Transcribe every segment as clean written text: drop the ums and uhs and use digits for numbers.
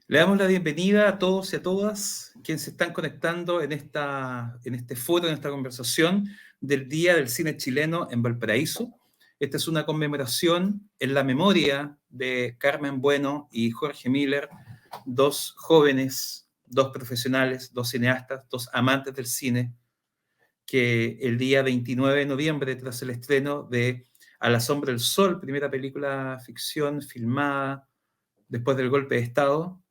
Le damos la bienvenida a todos y a todas quienes se están conectando en este foro, en esta conversación del Día del Cine Chileno en Valparaíso. Esta es una conmemoración en la memoria de Carmen Bueno y Jorge Miller, dos jóvenes, dos profesionales, dos cineastas, dos amantes del cine, que el día 29 de noviembre, tras el estreno de A la sombra del sol, primera película ficción filmada después del golpe de Estado,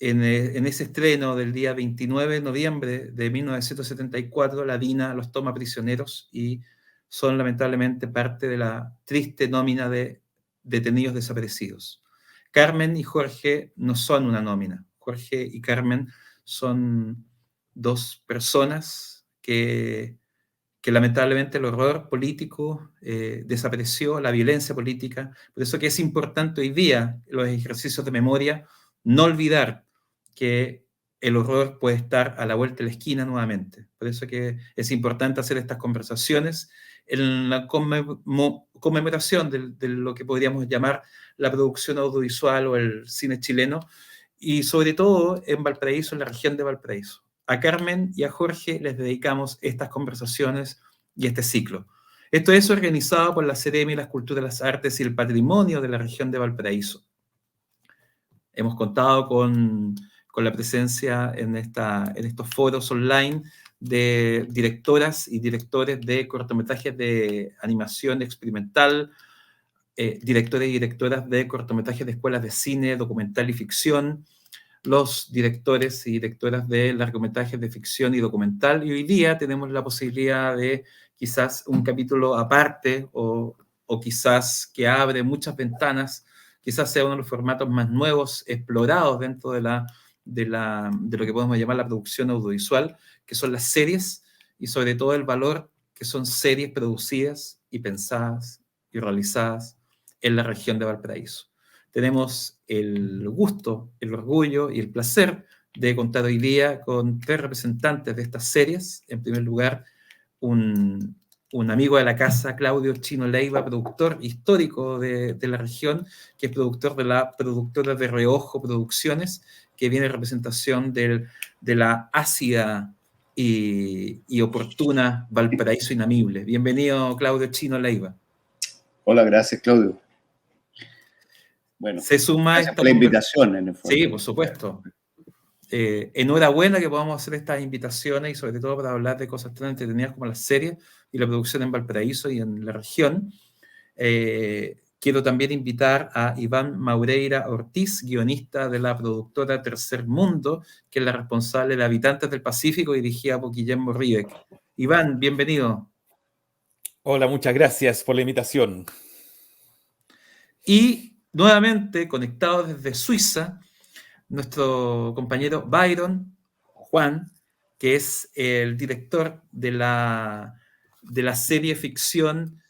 en ese estreno del día 29 de noviembre de 1974, la DINA los toma prisioneros y son lamentablemente parte de la triste nómina de detenidos desaparecidos. Carmen y Jorge no son una nómina. Jorge y Carmen son dos personas que lamentablemente el horror político desapareció, la violencia política. Por eso que es importante hoy día, los ejercicios de memoria, no olvidar que el horror puede estar a la vuelta de la esquina nuevamente. Por eso que es importante hacer estas conversaciones en la conmemoración de lo que podríamos llamar la producción audiovisual o el cine chileno, y sobre todo en Valparaíso, en la región de Valparaíso. A Carmen y a Jorge les dedicamos estas conversaciones y este ciclo. Esto es organizado por la Seremi de las Culturas, las Artes y el Patrimonio de la región de Valparaíso. Hemos contado con la presencia en estos foros online de directoras y directores de cortometrajes de animación experimental, directores y directoras de cortometrajes de escuelas de cine, documental y ficción, los directores y directoras de largometrajes de ficción y documental, y hoy día tenemos la posibilidad de quizás un capítulo aparte o quizás que abre muchas ventanas, quizás sea uno de los formatos más nuevos explorados dentro de lo que podemos llamar la producción audiovisual, que son las series, y sobre todo el valor que son series producidas y pensadas y realizadas en la región de Valparaíso. Tenemos el gusto, el orgullo y el placer de contar hoy día con tres representantes de estas series. En primer lugar, un amigo de la casa, Claudio Chino Leiva, productor histórico de la región, que es productor de la productora de Reojo Producciones, que viene en representación de la ácida y oportuna Valparaíso Inamible. Bienvenido, Claudio Chino Leiva. Hola, gracias, Claudio. Bueno, se suma gracias por la invitación, en el fondo. Sí, por supuesto. Enhorabuena que podamos hacer estas invitaciones y sobre todo para hablar de cosas tan entretenidas como las series y la producción en Valparaíso y en la región. Quiero también invitar a Iván Maureira Ortiz, guionista de la productora Tercer Mundo, que es la responsable de Habitantes del Pacífico, dirigida por Guillermo Riebeck. Iván, bienvenido. Hola, muchas gracias por la invitación. Y nuevamente, conectado desde Suiza, nuestro compañero Byron Juan, que es el director de la serie ficción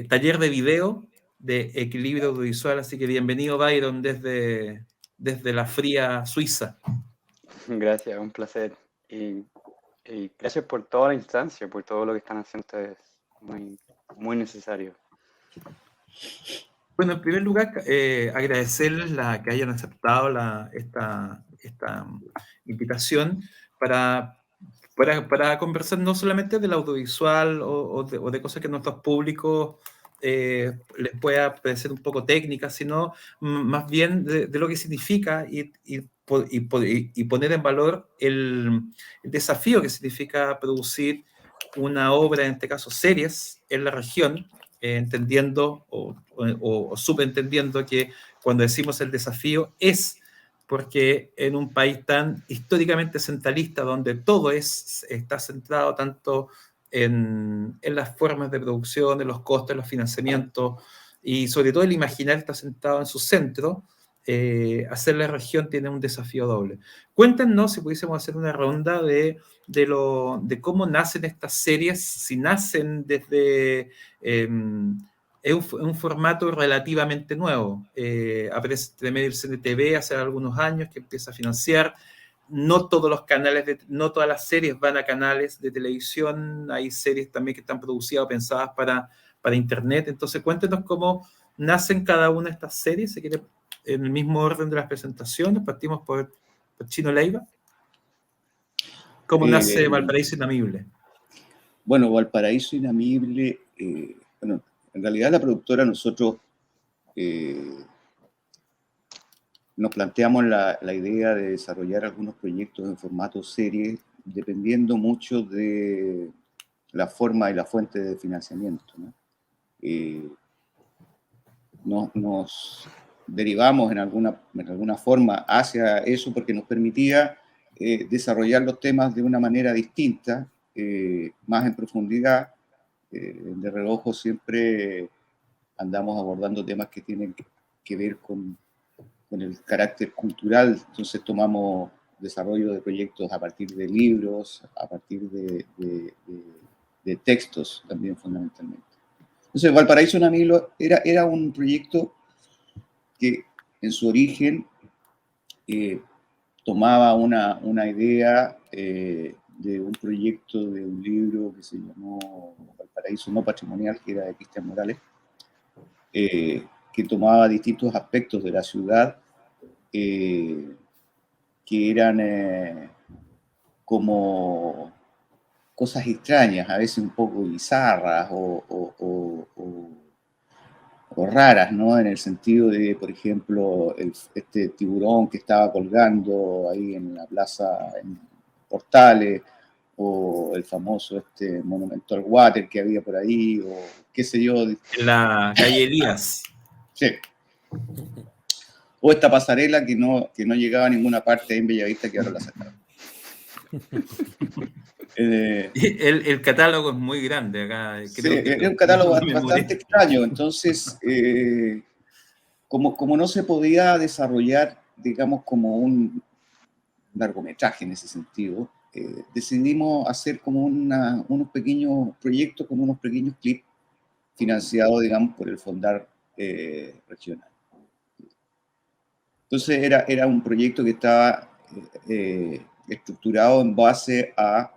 Taller de Video de Equilibrio Audiovisual. Así que bienvenido, Byron, desde la fría Suiza. Gracias, un placer. Y gracias por toda la instancia, por todo lo que están haciendo ustedes. Muy, muy necesario. Bueno, en primer lugar, agradecerles que hayan aceptado esta invitación para conversar no solamente del audiovisual o de cosas que a nuestros públicos les pueda parecer un poco técnicas, sino más bien de lo que significa y poner en valor el desafío que significa producir una obra, en este caso series, en la región, entendiendo o subentendiendo que cuando decimos el desafío es porque en un país tan históricamente centralista, donde todo está centrado tanto en las formas de producción, en los costos, los financiamientos, y sobre todo el imaginar está centrado en su centro, hacer la región tiene un desafío doble. Cuéntenos si pudiésemos hacer una ronda de cómo nacen estas series, si nacen desde... es un formato relativamente nuevo. Aparece entre medio el CNTV hace algunos años que empieza a financiar. No todos los canales, no todas las series van a canales de televisión. Hay series también que están producidas o pensadas para internet. Entonces, cuéntenos cómo nacen cada una de estas series. Si quiere en el mismo orden de las presentaciones. Partimos por Chino Leiva. ¿Cómo nace Valparaíso Inamible? Bueno, Valparaíso Inamible, bueno, en realidad la productora, nosotros nos planteamos la idea de desarrollar algunos proyectos en formato serie, dependiendo mucho de la forma y la fuente de financiamiento, ¿no? Nos derivamos en alguna forma hacia eso porque nos permitía desarrollar los temas de una manera distinta, más en profundidad. De reojo siempre andamos abordando temas que tienen que ver con el carácter cultural, entonces tomamos desarrollo de proyectos a partir de libros, a partir de textos también fundamentalmente. Entonces, Valparaíso Inamible era un proyecto que en su origen tomaba una idea de un proyecto de un libro que se llamó Valparaíso no patrimonial, que era de Cristian Morales, que tomaba distintos aspectos de la ciudad que eran como cosas extrañas, a veces un poco bizarras o raras, ¿no? En el sentido de, por ejemplo, este tiburón que estaba colgando ahí en la plaza, en Portales, o el famoso monumento al water que había por ahí, o qué sé yo. En la calle Elías. Sí. O esta pasarela que no llegaba a ninguna parte ahí en Bellavista, que ahora la sacaron. El catálogo es muy grande acá. Sí, es un catálogo bastante extraño. Entonces, como no se podía desarrollar, digamos, como un largometraje en ese sentido, decidimos hacer como unos pequeños proyectos con unos pequeños clips financiados, digamos, por el Fondar regional. Entonces era un proyecto que estaba estructurado en base a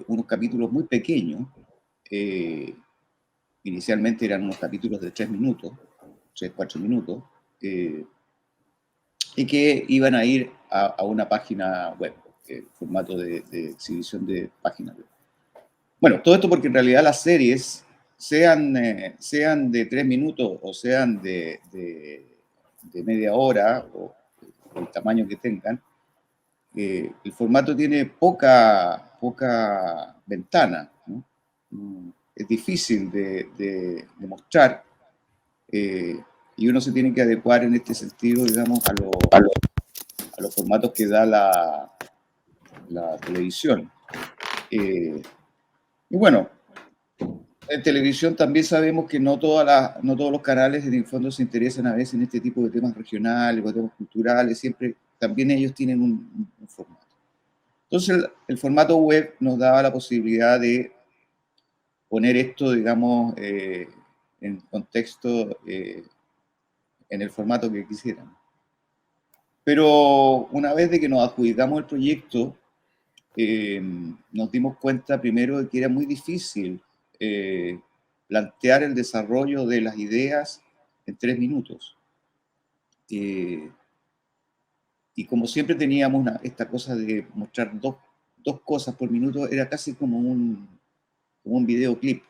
unos capítulos muy pequeños. Inicialmente eran unos capítulos de 3 minutos, 3, 4 minutos, y que iban a ir a una página web, formato de exhibición de página web. Bueno, todo esto porque en realidad las series, sean de 3 minutos o sean de media hora, o el tamaño que tengan, el formato tiene poca ventana, ¿no? Es difícil de mostrar, y uno se tiene que adecuar en este sentido, digamos, a los formatos que da la televisión. Y bueno, en televisión también sabemos que no todos los canales en el fondo se interesan a veces en este tipo de temas regionales o temas culturales, siempre también ellos tienen un formato. Entonces el formato web nos daba la posibilidad de poner esto, digamos, en contexto, en el formato que quisieran. Pero una vez de que nos adjudicamos el proyecto, nos dimos cuenta primero de que era muy difícil plantear el desarrollo de las ideas en 3 minutos. Y como siempre teníamos esta cosa de mostrar dos cosas por minuto, era casi como un videoclip.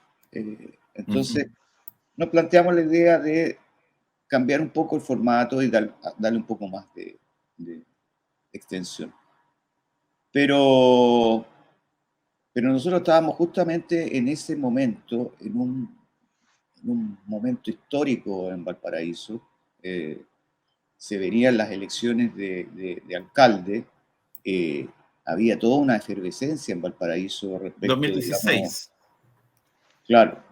Entonces, nos planteamos la idea de cambiar un poco el formato y darle un poco más de extensión. Pero nosotros estábamos justamente en ese momento, en un momento histórico en Valparaíso. Se venían las elecciones de alcalde. Había toda una efervescencia en Valparaíso respecto 2016. Digamos, claro,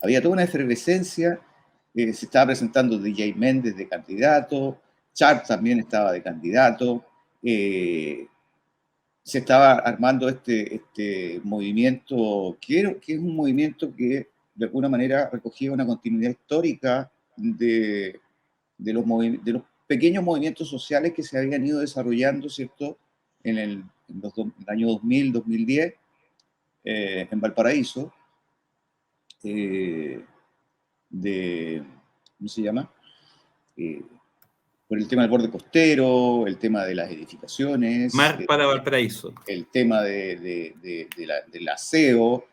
había toda una efervescencia. Se estaba presentando DJ Méndez de candidato, Chart también estaba de candidato. Se estaba armando este movimiento, que es un movimiento que de alguna manera recogía una continuidad histórica de los pequeños movimientos sociales que se habían ido desarrollando, ¿cierto?, en el año 2000, 2010, en Valparaíso, ¿cómo se llama? por el tema del borde costero, el tema de las edificaciones, Mar para Valparaíso. el tema del aseo.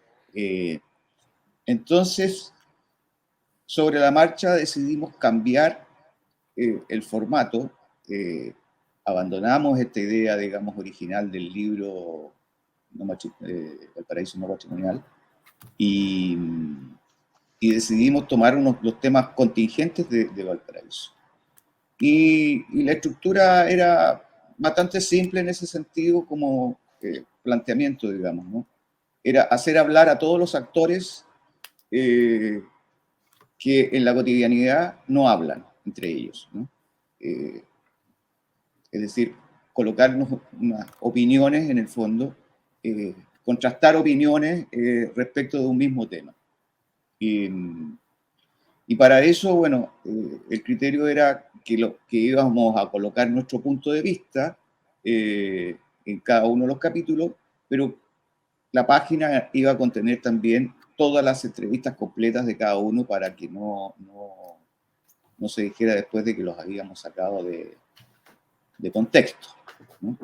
Entonces, sobre la marcha decidimos cambiar el formato. Abandonamos esta idea, digamos, original del libro Valparaíso no patrimonial y decidimos tomar los temas contingentes de Valparaíso. Y la estructura era bastante simple en ese sentido como planteamiento, digamos, ¿no? Era hacer hablar a todos los actores que en la cotidianidad no hablan entre ellos, ¿no? Es decir, colocarnos unas opiniones en el fondo, contrastar opiniones respecto de un mismo tema. Y para eso, bueno, el criterio era que íbamos a colocar nuestro punto de vista en cada uno de los capítulos, pero la página iba a contener también todas las entrevistas completas de cada uno para que no se dijera después de que los habíamos sacado de contexto, ¿no?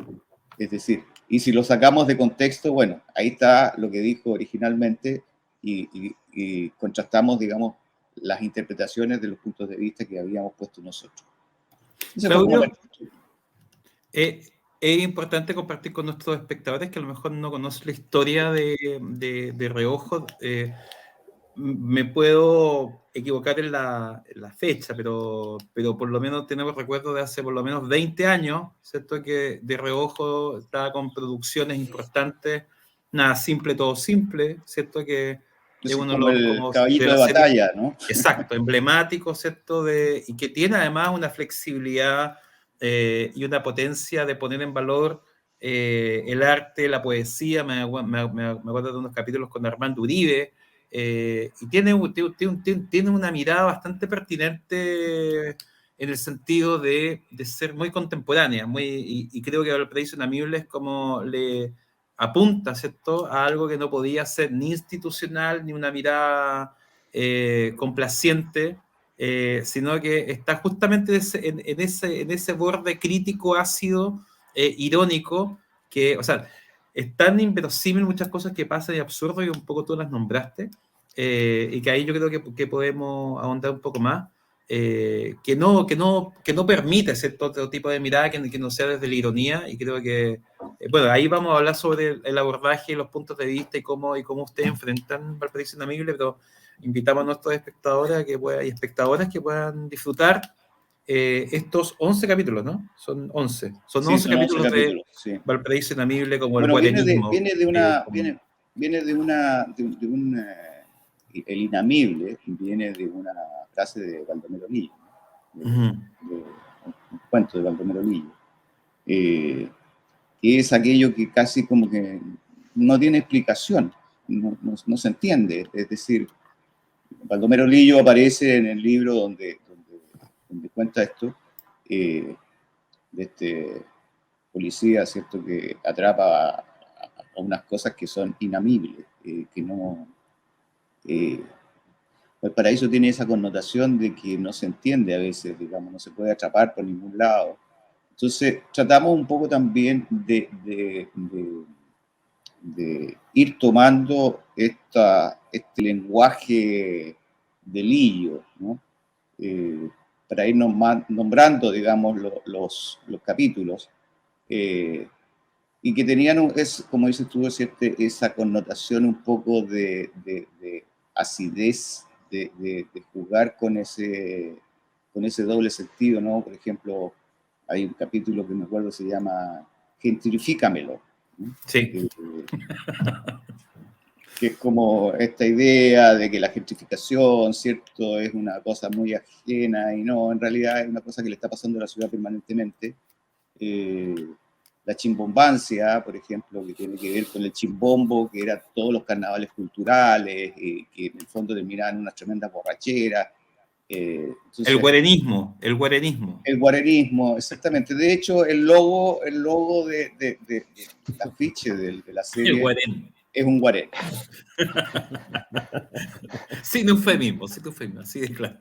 Es decir, y si lo sacamos de contexto, bueno, ahí está lo que dijo originalmente y contrastamos, digamos, las interpretaciones de los puntos de vista que habíamos puesto nosotros. Claudio, es importante compartir con nuestros espectadores que a lo mejor no conocen la historia de Reojo. Me puedo equivocar en la fecha, pero por lo menos tenemos recuerdos de hace por lo menos 20 años, ¿cierto? Que de Reojo estaba con producciones importantes, Nada Simple, Todo Simple, ¿cierto? Que es uno de como los... el como caballito de la serie, batalla, ¿no? exacto, emblemático, ¿cierto? Y que tiene además una flexibilidad y una potencia de poner en valor el arte, la poesía. Me acuerdo de unos capítulos con Armando Uribe, y tiene una mirada bastante pertinente en el sentido de ser muy contemporánea, y creo que Valparaíso Inamible es como le apunta, ¿cierto?, a algo que no podía ser ni institucional, ni una mirada complaciente, sino que está justamente en ese borde crítico, ácido, irónico, que, o sea, es tan inverosímil muchas cosas que pasan y absurdo, y un poco tú las nombraste, y que ahí yo creo que podemos ahondar un poco más, que no permite cierto otro tipo de mirada que no sea desde la ironía, y creo que, bueno, ahí vamos a hablar sobre el abordaje y los puntos de vista y cómo ustedes enfrentan Valparaíso Inamible, pero invitamos a nuestros espectadores y espectadoras que puedan disfrutar estos 11 capítulos, ¿no? Son 11. Son 11 capítulos de sí. Valparaíso Inamible, como bueno, el guarenismo. Viene de un el Inamible viene de una frase de Baldomero Lillo, un cuento de Baldomero Lillo, que es aquello que casi como que no tiene explicación, no se entiende. Es decir, Baldomero Lillo aparece en el libro donde cuenta esto, de este policía, ¿cierto?, que atrapa a unas cosas que son inamibles, que no... Valparaíso tiene esa connotación de que no se entiende a veces, digamos, no se puede atrapar por ningún lado. Entonces, tratamos un poco también de ir tomando este lenguaje de Lillo, ¿no? Para irnos nombrando, digamos, los capítulos, y que tenían, como dices tú, esa connotación un poco de acidez, de jugar con ese doble sentido, ¿no? Por ejemplo, hay un capítulo que me acuerdo se llama Gentrifícamelo, ¿no? Sí. Que es como esta idea de que la gentrificación, ¿cierto?, es una cosa muy ajena, y no, en realidad es una cosa que le está pasando a la ciudad permanentemente. La chimbombancia, por ejemplo, que tiene que ver con el chimbombo, que eran todos los carnavales culturales, que en el fondo terminaban en unas tremendas borracheras. Entonces, el guarenismo. El guarenismo, exactamente. De hecho, el logo de afiche de la serie es un guarén. Sin eufemismo, así de claro.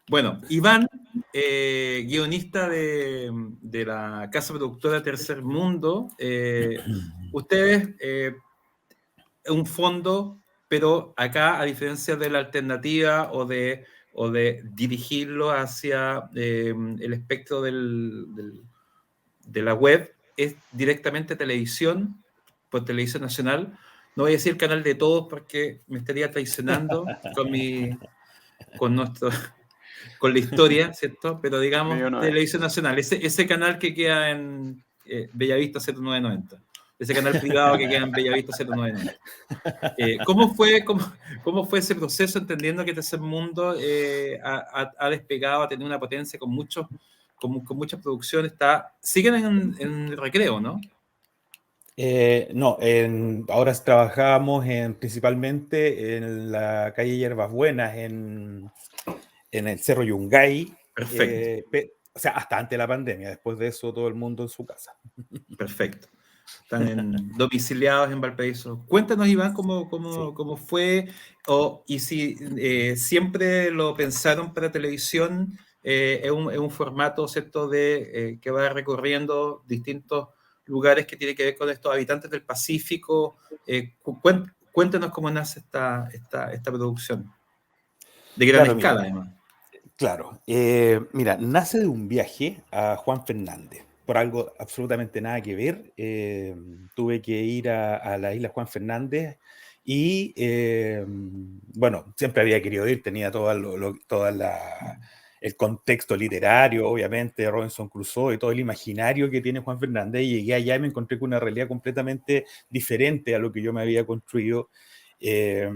Bueno, Iván, guionista de la casa productora Tercer Mundo, ustedes, un fondo, pero acá, a diferencia de la alternativa o de dirigirlo hacia el espectro de la web, es directamente televisión, por Televisión Nacional. No voy a decir canal de todos porque me estaría traicionando con nuestro, con la historia, ¿cierto? Pero digamos, Mío no es. Televisión Nacional, ese canal que queda en Bellavista 0990, ese canal privado que queda en Bellavista 0990. ¿Cómo fue ese proceso, entendiendo que Tercer Mundo ha despegado, ha tenido una potencia con muchas producciones? Siguen en recreo, ¿no? No, ahora trabajamos principalmente en la calle Hierbas Buenas, en el Cerro Yungay, Perfecto, o sea, hasta antes de la pandemia. Después de eso, todo el mundo en su casa. perfecto. Están domiciliados en Valparaíso. Cuéntanos, Iván, Sí. cómo fue, y si siempre lo pensaron para televisión. Es un formato, ¿cierto?, que va recorriendo distintos lugares que tiene que ver con estos habitantes del Pacífico. Cuéntanos cómo nace esta producción, de gran Claro, escala, mira, además. claro. Mira, nace de un viaje a Juan Fernández, por algo absolutamente nada que ver. Tuve que ir a la isla Juan Fernández y, bueno, siempre había querido ir, tenía el contexto literario, obviamente, de Robinson Crusoe y todo el imaginario que tiene Juan Fernández, y llegué allá y me encontré con una realidad completamente diferente a lo que yo me había construido, eh,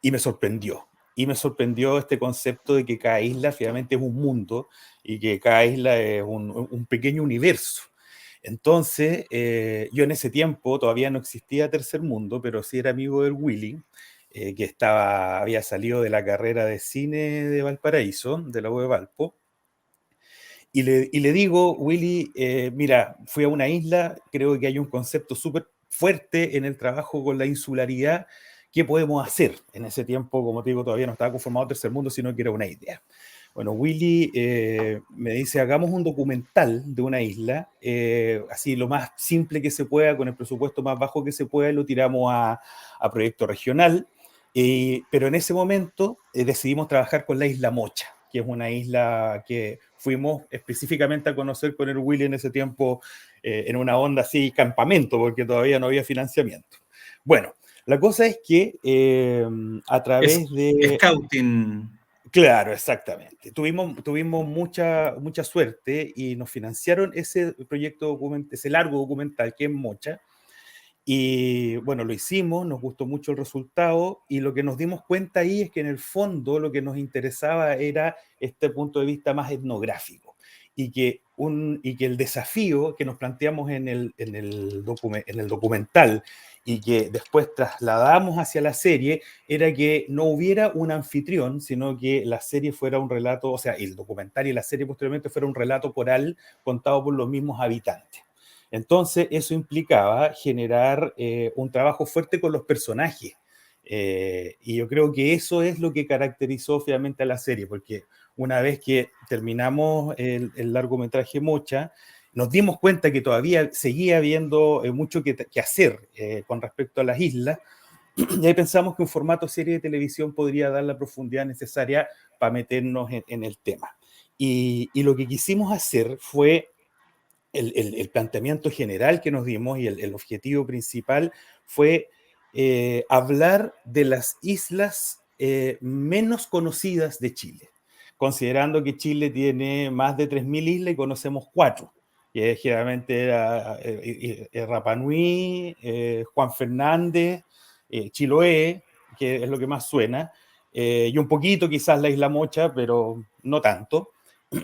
y me sorprendió. Y me sorprendió este concepto de que cada isla finalmente es un mundo y que cada isla es un pequeño universo. Entonces, yo en ese tiempo todavía no existía Tercer Mundo, pero sí era amigo del Willy, que había salido de la carrera de cine de Valparaíso, de la U de Valpo, y le digo, Willy, mira, fui a una isla, creo que hay un concepto súper fuerte en el trabajo con la insularidad. ¿Qué podemos hacer? En ese tiempo, como te digo, todavía no estaba conformado Tercer Mundo, sino que era una idea. Bueno, Willy me dice, hagamos un documental de una isla, así lo más simple que se pueda, con el presupuesto más bajo que se pueda, y lo tiramos a proyecto regional. Pero en ese momento decidimos trabajar con la isla Mocha, que es una isla que fuimos específicamente a conocer con el Willy en ese tiempo, en una onda así, campamento, porque todavía no había financiamiento. Bueno, la cosa es que a Es través de... Scouting. Claro, exactamente. Tuvimos mucha suerte y nos financiaron ese proyecto, ese largo documental que es Mocha. Y bueno, lo hicimos, nos gustó mucho el resultado, y lo que nos dimos cuenta ahí es que en el fondo lo que nos interesaba era este punto de vista más etnográfico, y que el desafío que nos planteamos en el documental, y que después trasladamos hacia la serie, era que no hubiera un anfitrión, sino que la serie fuera un relato, o sea, el documental y la serie posteriormente fuera un relato coral contado por los mismos habitantes. Entonces, eso implicaba generar un trabajo fuerte con los personajes. Y yo creo que eso es lo que caracterizó finalmente a la serie, porque una vez que terminamos el largometraje Mocha, nos dimos cuenta que todavía seguía habiendo mucho que hacer con respecto a las islas, y ahí pensamos que un formato serie de televisión podría dar la profundidad necesaria para meternos en el tema. Y lo que quisimos hacer fue el planteamiento general que nos dimos, y el objetivo principal fue hablar de las islas menos conocidas de Chile, considerando que Chile tiene más de 3.000 islas y conocemos 4, que generalmente era Rapa Nui, Juan Fernández, Chiloé, que es lo que más suena, y un poquito quizás la Isla Mocha, pero no tanto.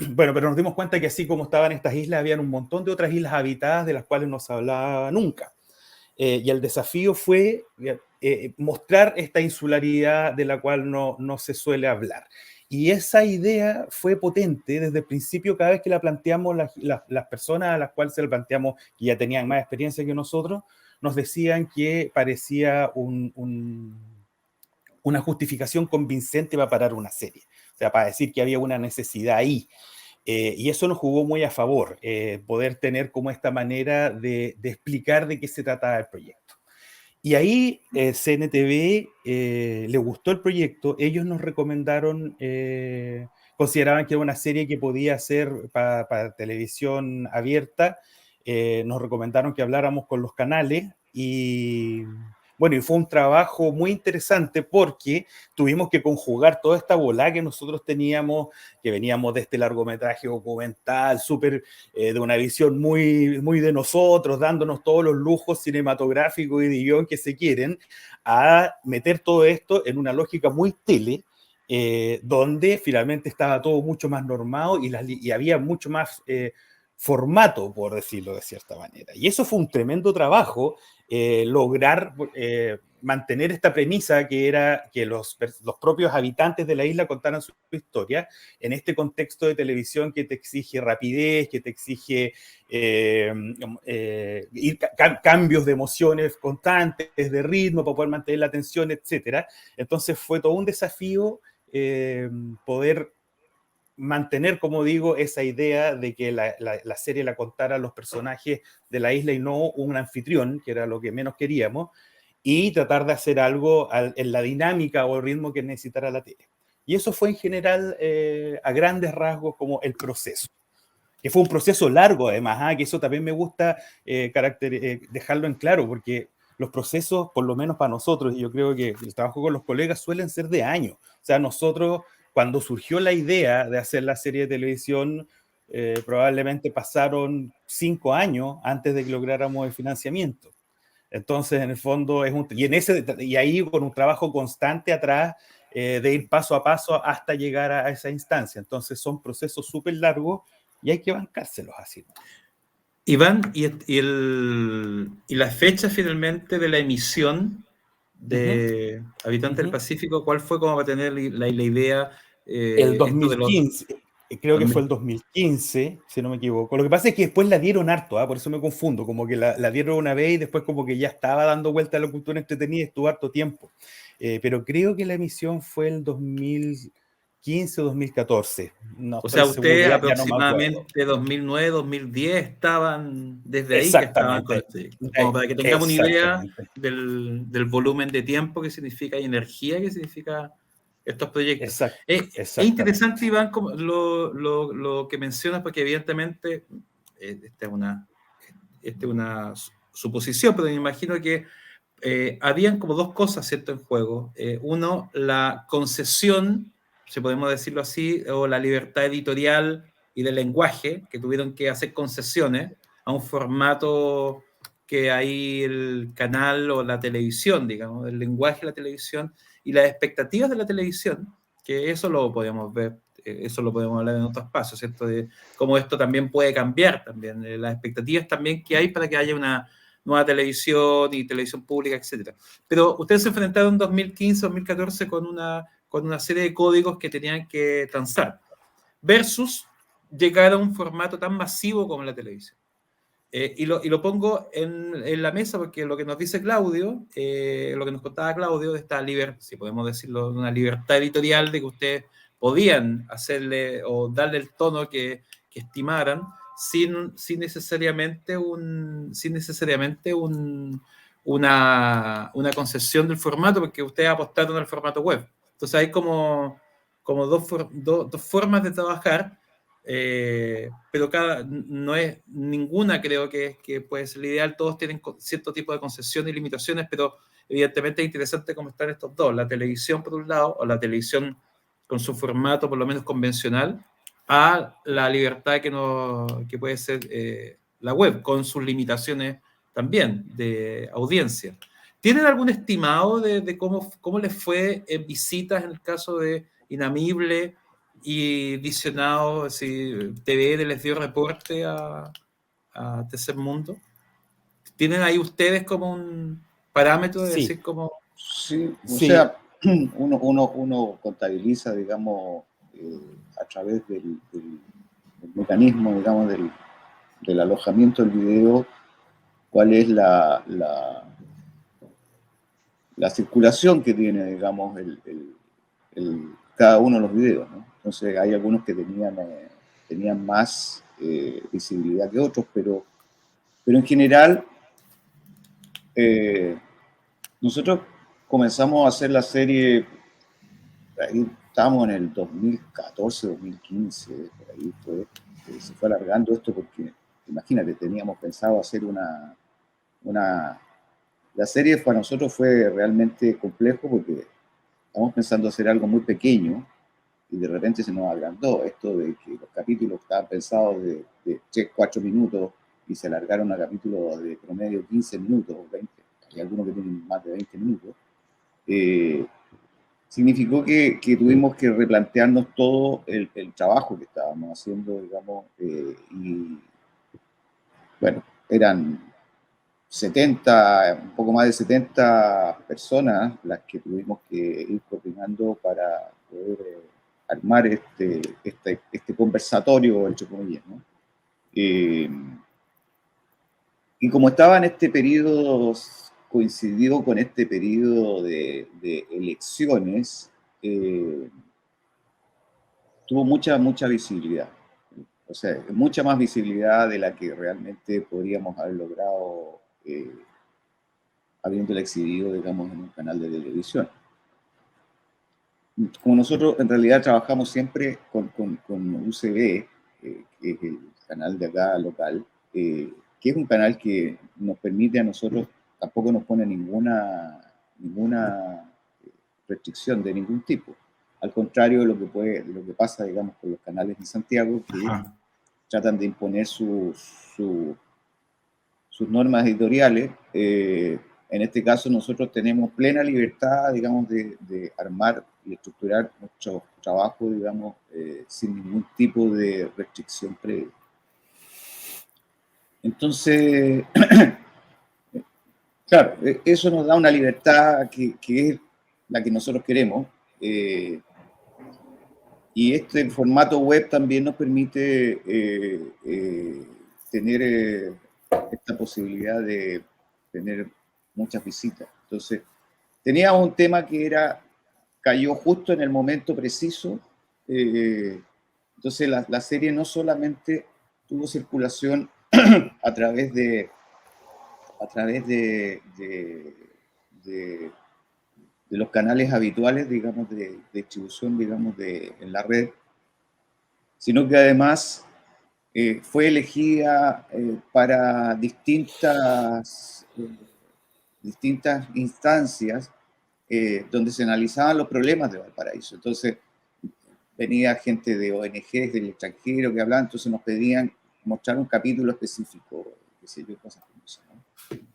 Bueno, pero nos dimos cuenta que así como estaban estas islas, habían un montón de otras islas habitadas de las cuales no se hablaba nunca. Y el desafío fue mostrar esta insularidad de la cual no se suele hablar. Y esa idea fue potente desde el principio. Cada vez que la planteamos, las personas a las cuales se la planteamos, que ya tenían más experiencia que nosotros, nos decían que parecía una justificación convincente para parar una serie. sea, para decir que había una necesidad ahí. Y eso nos jugó muy a favor, poder tener como esta manera de explicar de qué se trataba el proyecto. Y ahí CNTV le gustó el proyecto, ellos nos recomendaron, consideraban que era una serie que podía ser para televisión abierta, nos recomendaron que habláramos con los canales y bueno, y fue un trabajo muy interesante porque tuvimos que conjugar toda esta bola que nosotros teníamos, que veníamos de este largometraje documental, súper de una visión muy, muy de nosotros, dándonos todos los lujos cinematográficos y de guión que se quieren, a meter todo esto en una lógica muy tele, donde finalmente estaba todo mucho más normado y había mucho más formato, por decirlo de cierta manera. Y eso fue un tremendo trabajo, lograr mantener esta premisa que era que los propios habitantes de la isla contaran su historia en este contexto de televisión que te exige rapidez, que te exige cambios de emociones constantes, de ritmo para poder mantener la atención, etc. Entonces fue todo un desafío poder mantener, como digo, esa idea de que la serie la contara los personajes de la isla y no un anfitrión, que era lo que menos queríamos, y tratar de hacer algo en la dinámica o el ritmo que necesitara la tele. Y eso fue en general, a grandes rasgos, como el proceso. Que fue un proceso largo, además, que eso también me gusta dejarlo en claro, porque los procesos, por lo menos para nosotros, y yo creo que el trabajo con los colegas suelen ser de años. O sea, nosotros, cuando surgió la idea de hacer la serie de televisión, probablemente pasaron 5 años antes de que lográramos el financiamiento. Entonces, en el fondo, y ahí con un trabajo constante atrás, de ir paso a paso hasta llegar a esa instancia. Entonces, son procesos súper largos y hay que bancárselos así. Iván, y la fecha finalmente de la emisión de Habitantes del Pacífico, ¿cuál fue como para tener la idea? El 2015, creo que fue el 2015, si no me equivoco. Lo que pasa es que después la dieron harto, por eso me confundo, como que la dieron una vez y después como que ya estaba dando vuelta a la cultura entretenida y estuvo harto tiempo. Pero creo que la emisión fue el 2015 o 2014. No o sea, ustedes seguro, aproximadamente 2009, 2010 estaban desde ahí que estaban con este. Como para que tengamos una idea del volumen de tiempo que significa y energía que significa estos proyectos. Es interesante, Iván, lo que mencionas, porque evidentemente esta es una suposición, pero me imagino que habían como dos cosas, ¿cierto?, en juego. Uno, la concesión, si podemos decirlo así, o la libertad editorial y de lenguaje, que tuvieron que hacer concesiones a un formato que ahí el canal o la televisión, digamos, el lenguaje de la televisión y las expectativas de la televisión, que eso lo podemos ver, eso lo podemos hablar en otros espacios, ¿cierto?, de cómo esto también puede cambiar también, las expectativas también que hay para que haya una nueva televisión y televisión pública, etc. Pero ustedes se enfrentaron en 2015, 2014 con una serie de códigos que tenían que transar, versus llegar a un formato tan masivo como la televisión. Y lo pongo en la mesa porque lo que nos dice Claudio, lo que nos contaba Claudio, de esta libertad, si podemos decirlo, una libertad editorial de que ustedes podían hacerle o darle el tono que estimaran, sin necesariamente una concesión del formato, porque ustedes apostaron al formato web. Entonces hay como dos formas de trabajar, pero no es ninguna, creo que puede ser la ideal. Todos tienen cierto tipo de concesiones y limitaciones, pero evidentemente es interesante cómo están estos dos: la televisión por un lado, o la televisión con su formato por lo menos convencional, a la libertad que puede ser la web, con sus limitaciones también de audiencia. ¿Tienen algún estimado de cómo les fue en visitas en el caso de Inamible y Visionado? Si TVN les dio reporte a Tercer Mundo, ¿tienen ahí ustedes como un parámetro de decir cómo? Sí, o sea, uno contabiliza, digamos, a través del mecanismo, digamos, del alojamiento del video, cuál es la circulación que tiene, digamos, cada uno de los videos, ¿no? Entonces hay algunos que tenían más visibilidad que otros, pero en general nosotros comenzamos a hacer la serie, ahí estábamos en el 2014, 2015, por ahí se fue alargando esto porque, imagínate, teníamos pensado hacer la serie para nosotros fue realmente complejo porque estamos pensando hacer algo muy pequeño y de repente se nos agrandó esto de que los capítulos estaban pensados de 3, 4 minutos y se alargaron a capítulos de promedio 15 minutos o 20, hay algunos que tienen más de 20 minutos. Significó que tuvimos que replantearnos todo el trabajo que estábamos haciendo, digamos, y bueno, eran 70, un poco más de 70 personas las que tuvimos que ir coordinando para poder armar este conversatorio, entre comillas, ¿no? Y como estaba en este periodo, coincidió con este periodo de elecciones, tuvo mucha visibilidad. O sea, mucha más visibilidad de la que realmente podríamos haber logrado habiéndola exhibido, digamos, en un canal de televisión. Como nosotros en realidad trabajamos siempre con UCB, que es el canal de acá local, que es un canal que nos permite a nosotros, tampoco nos pone ninguna restricción de ningún tipo. Al contrario de lo que pasa, digamos, con los canales de Santiago, que tratan de imponer sus normas editoriales. En este caso nosotros tenemos plena libertad, digamos, de armar y estructurar nuestro trabajo, digamos, sin ningún tipo de restricción previa. Entonces, claro, eso nos da una libertad que es la que nosotros queremos. Y el formato web también nos permite tener esta posibilidad de tener muchas visitas. Entonces, teníamos un tema que cayó justo en el momento preciso. Entonces, la serie no solamente tuvo circulación a través de los canales habituales, digamos, de distribución, digamos, en la red, sino que además fue elegida para distintas instancias donde se analizaban los problemas de Valparaíso. Entonces, venía gente de ONGs del extranjero que hablaban, entonces nos pedían mostrar un capítulo específico, qué sé yo, cosas como eso, ¿no?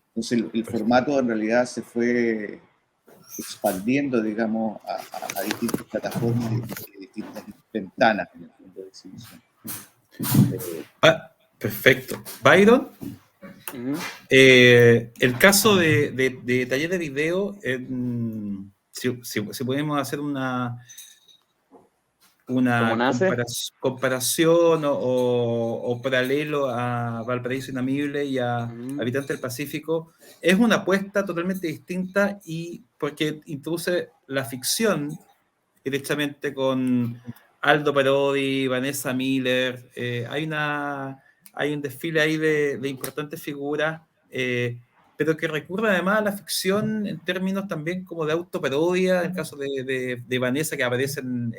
Entonces, el formato en realidad se fue expandiendo, digamos, a distintas plataformas y distintas ventanas en el fondo de exhibición. Perfecto. Byron, el caso de taller de video, si podemos hacer una comparación o paralelo a Valparaíso Inamible y a Habitantes del Pacífico, es una apuesta totalmente distinta y porque introduce la ficción directamente con Aldo Parodi, Vanessa Miller, hay un desfile ahí de importantes figuras, pero que recurre además a la ficción en términos también como de autoparodia, en el caso de Vanessa, que aparecen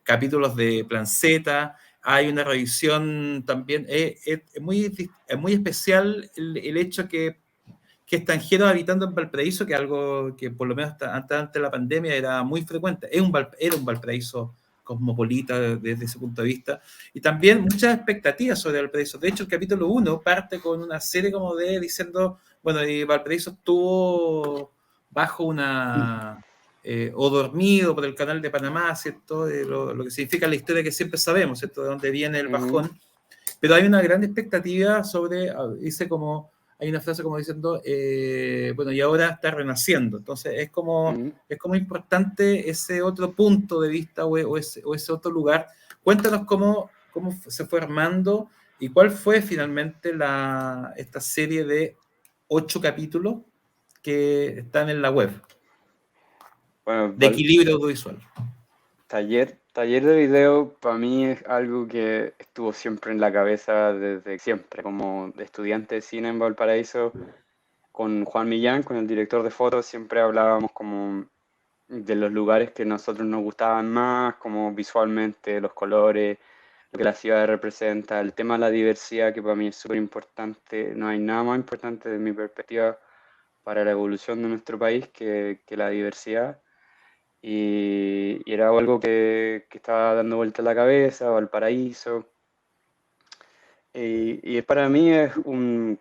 capítulos de Plan Z. Hay una revisión también, es muy especial el hecho que extranjeros habitando en Valparaíso, que algo que por lo menos antes de la pandemia era muy frecuente, era un Valparaíso cosmopolita desde ese punto de vista, y también muchas expectativas sobre Valparaíso. De hecho, el capítulo 1 parte con una serie como diciendo, bueno, y Valparaíso estuvo bajo o dormido por el canal de Panamá, ¿cierto? Lo que significa la historia que siempre sabemos, ¿cierto? De dónde viene el bajón. Pero hay una gran expectativa hay una frase como diciendo, bueno, y ahora está renaciendo. Entonces es como importante ese otro punto de vista o ese otro lugar. Cuéntanos cómo se fue armando y cuál fue finalmente esta serie de 8 capítulos que están en la web, bueno, de equilibrio audiovisual. Taller Taller de video para mí es algo que estuvo siempre en la cabeza desde siempre. Como estudiante de cine en Valparaíso, con Juan Millán, con el director de fotos, siempre hablábamos como de los lugares que a nosotros nos gustaban más, como visualmente, los colores, lo que la ciudad representa, el tema de la diversidad, que para mí es súper importante. No hay nada más importante desde mi perspectiva para la evolución de nuestro país que la diversidad. Y era algo que estaba dando vuelta en la cabeza, Valparaíso. Y para mí es un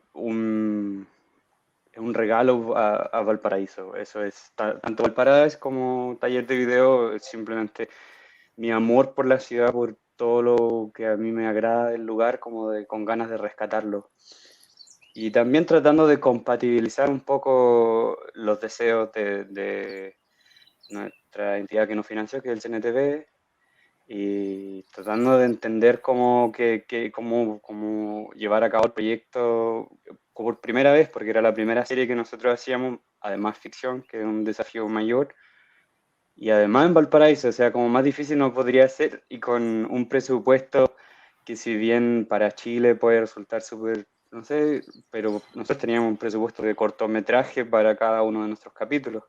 regalo a Valparaíso. Eso es, tanto Valparaíso como Taller de Video, es simplemente mi amor por la ciudad, por todo lo que a mí me agrada del lugar, como con ganas de rescatarlo. Y también tratando de compatibilizar un poco los deseos de nuestra entidad que nos financió, que es el CNTV, y tratando de entender cómo llevar a cabo el proyecto por primera vez, porque era la primera serie que nosotros hacíamos, además ficción, que es un desafío mayor, y además en Valparaíso, o sea, como más difícil no podría ser, y con un presupuesto que si bien para Chile puede resultar súper, no sé, pero nosotros teníamos un presupuesto de cortometraje para cada uno de nuestros capítulos,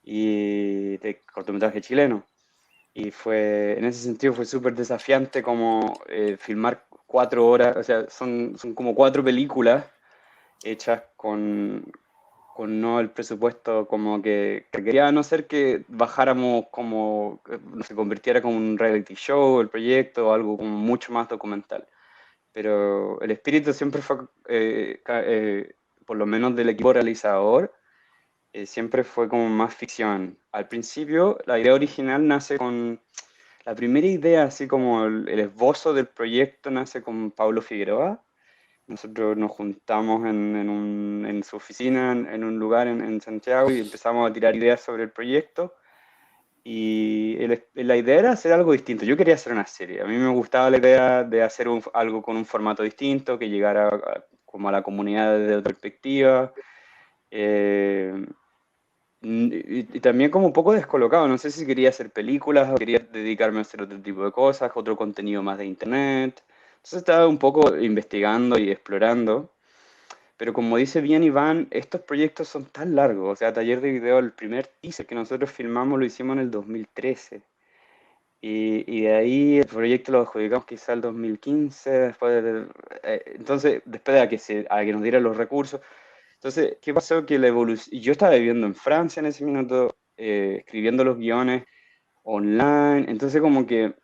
y de cortometraje chileno. Y en ese sentido fue súper desafiante como filmar 4 horas, o sea, son como 4 películas hechas con no el presupuesto como que quería, a no ser que bajáramos como, no se convirtiera como un reality show el proyecto o algo como mucho más documental. Pero el espíritu siempre fue, por lo menos del equipo realizador, siempre fue como más ficción. Al principio, la idea original nace con la primera idea, así como el esbozo del proyecto, nace con Pablo Figueroa. Nosotros nos juntamos en su oficina, en un lugar en Santiago, y empezamos a tirar ideas sobre el proyecto. Y la idea era hacer algo distinto. Yo quería hacer una serie. A mí me gustaba la idea de hacer algo con un formato distinto, que llegara como a la comunidad desde otra perspectiva. Eh, y también como un poco descolocado, no sé si quería hacer películas o quería dedicarme a hacer otro tipo de cosas, otro contenido más de internet. Entonces estaba un poco investigando y explorando, pero como dice bien Iván, estos proyectos son tan largos, o sea, Taller de Video, el primer teaser que nosotros filmamos lo hicimos en el 2013. Y de ahí el proyecto lo adjudicamos quizá el 2015, entonces después de a que nos dieran los recursos. Entonces, ¿qué pasó? Que la evolución, yo estaba viviendo en Francia en ese minuto, escribiendo los guiones online, entonces como que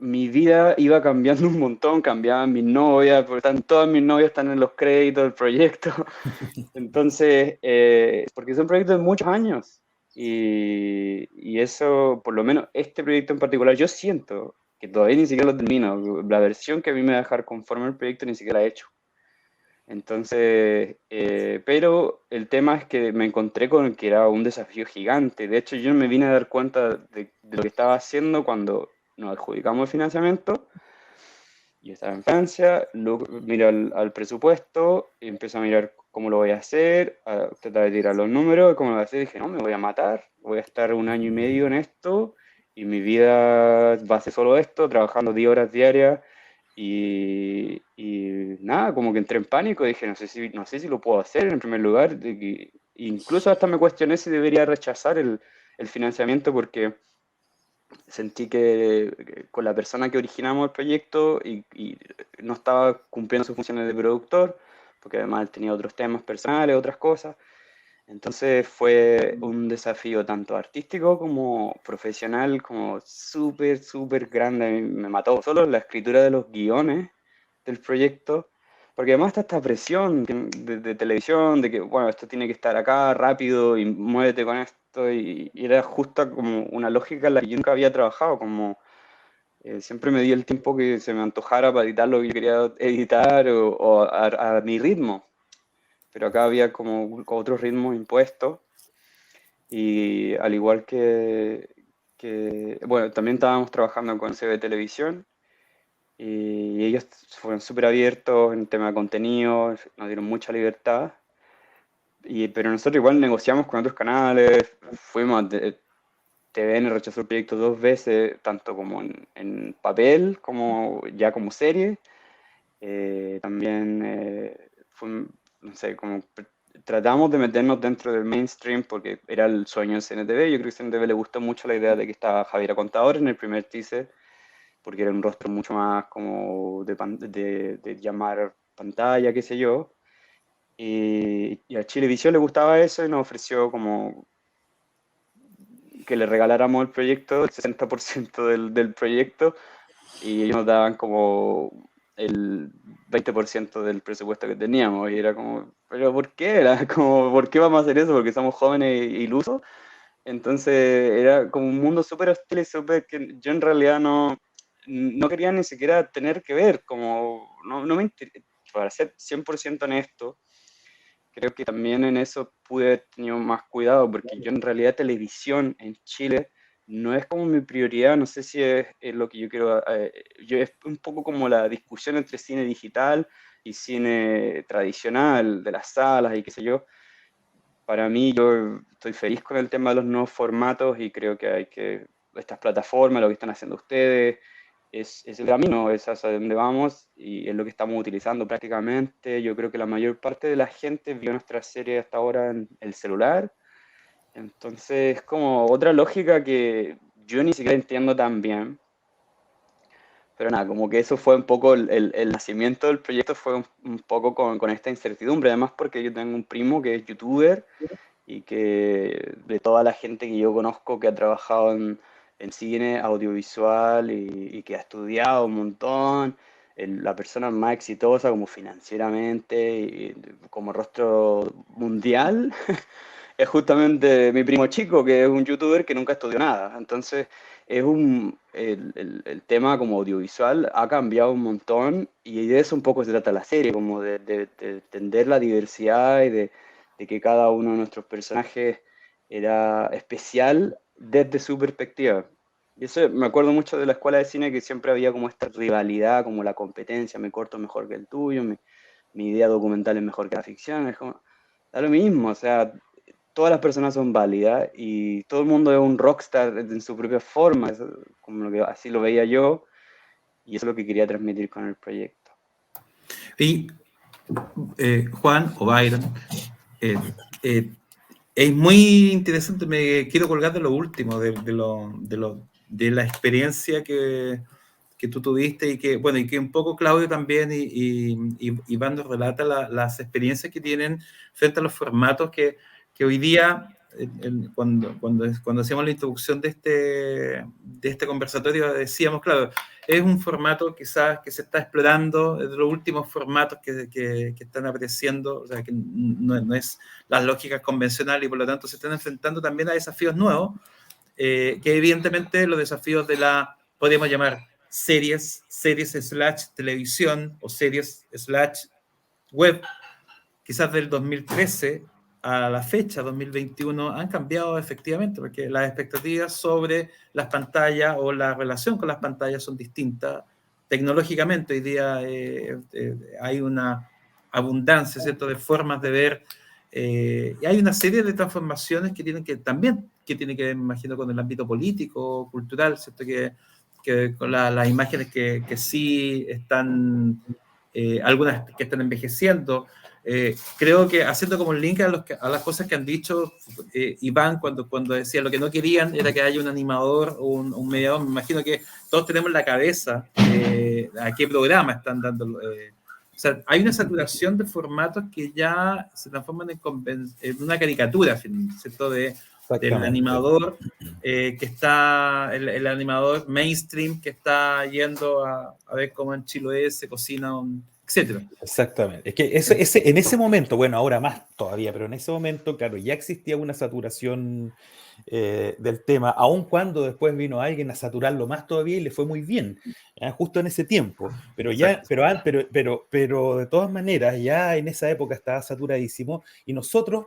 mi vida iba cambiando un montón, cambiaban mis novias, porque todas mis novias están en los créditos del proyecto, entonces, porque son proyectos de muchos años, y eso, por lo menos este proyecto en particular, yo siento que todavía ni siquiera lo termino, la versión que a mí me va a dejar conforme el proyecto ni siquiera la he hecho. Entonces, pero el tema es que me encontré con que era un desafío gigante. De hecho, yo me vine a dar cuenta de lo que estaba haciendo cuando nos adjudicamos el financiamiento. Yo estaba en Francia, miro al presupuesto, y empiezo a mirar cómo lo voy a hacer, a tratar de tirar los números, cómo lo voy a hacer. Dije, no, me voy a matar, voy a estar 1 año y medio en esto y mi vida va a ser solo esto, trabajando 10 horas diarias. Y nada, como que entré en pánico, dije, no sé si lo puedo hacer en primer lugar. Incluso hasta me cuestioné si debería rechazar el financiamiento porque sentí que con la persona que originamos el proyecto y no estaba cumpliendo sus funciones de productor, porque además él tenía otros temas personales, otras cosas. Entonces fue un desafío tanto artístico como profesional, como súper, súper grande. Me mató solo la escritura de los guiones del proyecto, porque además está esta presión de televisión, de que, bueno, esto tiene que estar acá rápido y muévete con esto, y era justo como una lógica en la que yo nunca había trabajado, como siempre me di el tiempo que se me antojara para editar lo que yo quería editar o a mi ritmo, pero acá había como otro ritmo impuesto, y al igual bueno, también estábamos trabajando con CB Televisión, y ellos fueron súper abiertos en tema de contenido, nos dieron mucha libertad, pero nosotros igual negociamos con otros canales, TVN rechazó el proyecto 2 veces, tanto como en papel, como ya como serie. También no sé, como tratamos de meternos dentro del mainstream porque era el sueño de CNTV. Yo creo que a CNTV le gustó mucho la idea de que estaba Javiera Contador en el primer teaser, porque era un rostro mucho más como de llamar pantalla, qué sé yo. Y a Chilevisión le gustaba eso y nos ofreció como que le regaláramos el proyecto, el 60% del proyecto, y ellos nos daban como el 20% del presupuesto que teníamos. Y era como, ¿pero por qué? Era como, ¿por qué vamos a hacer eso? Porque somos jóvenes e ilusos. Entonces era como un mundo súper hostil y súper que yo en realidad no quería ni siquiera tener que ver, como no me para ser 100% honesto, creo que también en eso pude haber tenido más cuidado, porque yo en realidad televisión en Chile no es como mi prioridad, no sé si es lo que yo quiero, yo es un poco como la discusión entre cine digital y cine tradicional, de las salas y qué sé yo. Para mí, yo estoy feliz con el tema de los nuevos formatos y creo que hay que, estas plataformas, lo que están haciendo ustedes, es el camino, es hacia donde vamos y es lo que estamos utilizando prácticamente. Yo creo que la mayor parte de la gente vio nuestra serie hasta ahora en el celular, entonces es como otra lógica que yo ni siquiera entiendo tan bien. Pero nada, como que eso fue un poco el nacimiento del proyecto, fue un poco con esta incertidumbre, además porque yo tengo un primo que es youtuber y que de toda la gente que yo conozco que ha trabajado en cine, audiovisual y que ha estudiado un montón, la persona más exitosa como financieramente y como rostro mundial, es justamente mi primo chico, que es un youtuber que nunca estudió nada. Entonces, el tema como audiovisual ha cambiado un montón y de eso un poco se trata la serie, como de entender la diversidad y de que cada uno de nuestros personajes era especial desde su perspectiva. Y eso me acuerdo mucho de la escuela de cine, que siempre había como esta rivalidad, como la competencia, mi corto es mejor que el tuyo, mi idea documental es mejor que la ficción, es como, da lo mismo, o sea, todas las personas son válidas y todo el mundo es un rockstar en su propia forma, como así lo veía yo, y eso es lo que quería transmitir con el proyecto. Y Juan o Byron, eh, eh, es muy interesante, me quiero colgar de lo último, de la experiencia que tú tuviste y que, bueno, y que un poco Claudio también y Iván nos relata las experiencias que tienen frente a los formatos que hoy día, cuando hacíamos la introducción de este conversatorio, decíamos, claro, es un formato quizás que se está explorando, es de los últimos formatos que están apareciendo, o sea, que no es las lógicas convencionales y por lo tanto se están enfrentando también a desafíos nuevos, que evidentemente los desafíos de podemos llamar series / televisión o series / web, quizás del 2013 a la fecha, 2021, han cambiado efectivamente, porque las expectativas sobre las pantallas o la relación con las pantallas son distintas. Tecnológicamente hoy día hay una abundancia, ¿cierto?, de formas de ver, y hay una serie de transformaciones que tienen que ver, me imagino, con el ámbito político, cultural, ¿cierto?, que con las imágenes que sí están, algunas que están envejeciendo. Creo que haciendo como el link a las cosas que han dicho Iván cuando decía lo que no querían era que haya un animador o un mediador. Me imagino que todos tenemos en la cabeza a qué programa están dando. O sea, hay una saturación de formatos que ya se transforman en una caricatura, ¿cierto? Del animador que está, el animador mainstream que está yendo a ver cómo en Chiloé se cocina etcétera. Exactamente. Es que en ese momento, bueno, ahora más todavía, pero en ese momento, claro, ya existía una saturación del tema, aun cuando después vino alguien a saturarlo más todavía y le fue muy bien, justo en ese tiempo. Pero ya, pero de todas maneras, ya en esa época estaba saturadísimo y nosotros